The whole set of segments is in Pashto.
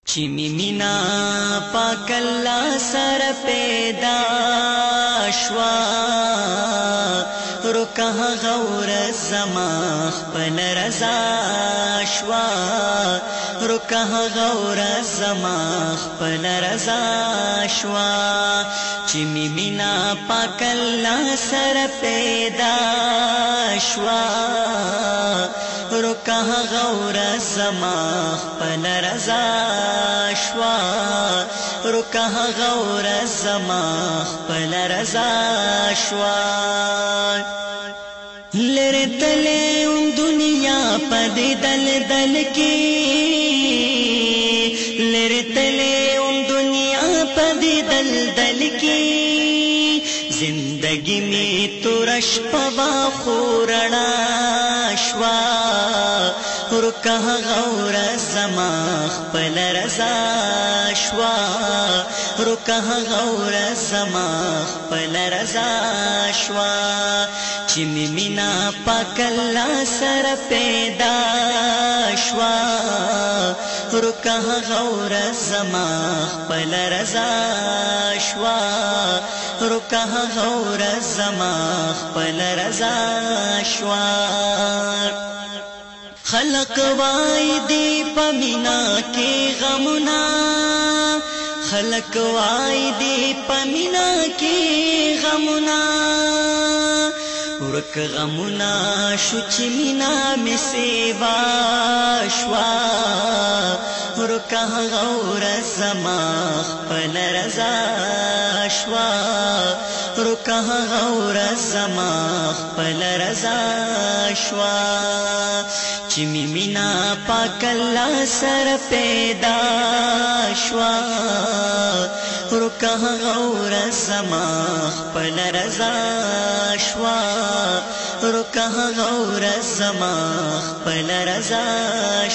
چی می مینا پاک اللہ سر پیدا شوا رکا غور زما خپل رضا شوا رکا غور زما خپل رضا شوا چی می مینا پاک اللہ سر پیدا شوا رکا غور زما خپل رضا شوا رکا غور زما خپل رضا شوا لره تله دنیا پد دل دل کی لره تله دنیا پد دل دل کی زندگی میں ترش پوا خورنا شوا رکا غور زما خپل رضا شوا رکا غور زما خپل رضا شوا چی می مینا پاک اللہ سر پیدا شوا رکا غور زما خپل رضا شوا رکا غور زما خپل رضا شوا خلق وای دی پمینا کی غمنا خلق وای دی پمینا کی غمنا ورک غمنا شوچ مینا می سیوا شوا ورکا غور زما خپل رضا شوا رکا غور زما خپل رضا شوا چی می مینا پاک اللہ سر پیدا شوا رکا غور زما خپل رضا شوا رکا غور زما خپل رضا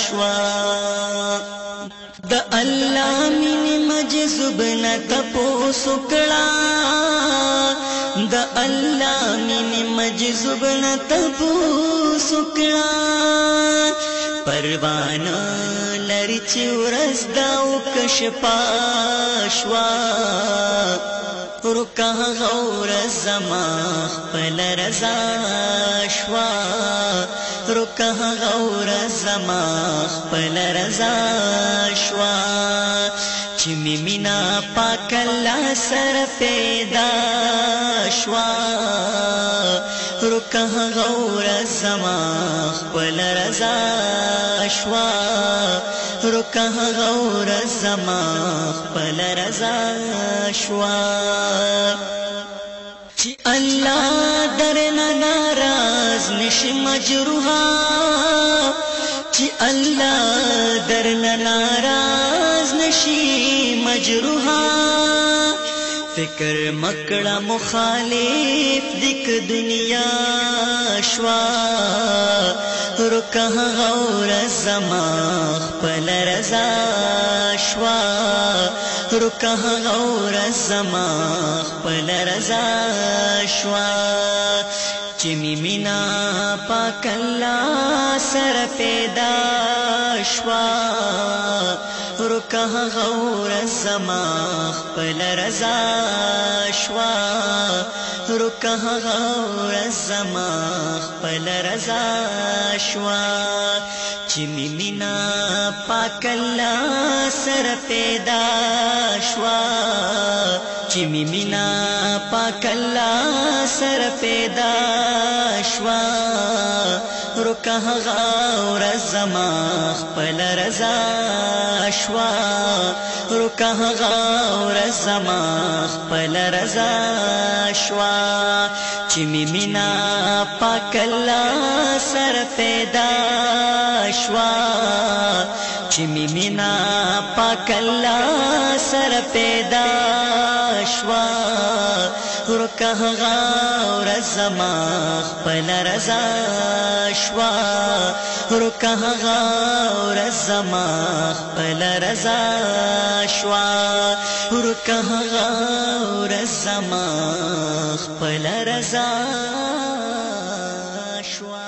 شوا د الله من مجذب نه تپوسو کړه د الله من مجذب نه تپوسو کړه پروانه لری چې ورځ دا وکشپا شوا رکا غور زما خپل رضا شوا رکا غور زما خپل رضا شوا چی می مینا پاک اللہ سر پیدا شوا رکا غور زما خپل رضا شوا رکا غور زما خپل رضا شوا چی اللہ درنا ناراض نشی مجروحا چی اللہ درنا ناراض نشی مجروحا فکر مکڑا مخالف دک دنیا شوا رکا غور زما خپل رضا شوا رکا غور زما خپل رضا شوا چی می مینا پاک اللہ سر پیدا شوا رکا غور زما خپل رضا شوا رکا غور زما خپل رضا شوا چی می مینا پاک اللہ سر پیدا شوا چی می مینا پاک اللہ سر پیدا شوا رکا غور زما خپل رضا شوا رکا غور زما خپل رضا شوا چی می مینا پاک اللہ سر پیدا شوا چی می مینا پاک اللہ سر پیدا شوا رکا غور زما خپل رضا شوا رکا غور زما خپل رضا شوا رکا غور زما خپل رضا شوا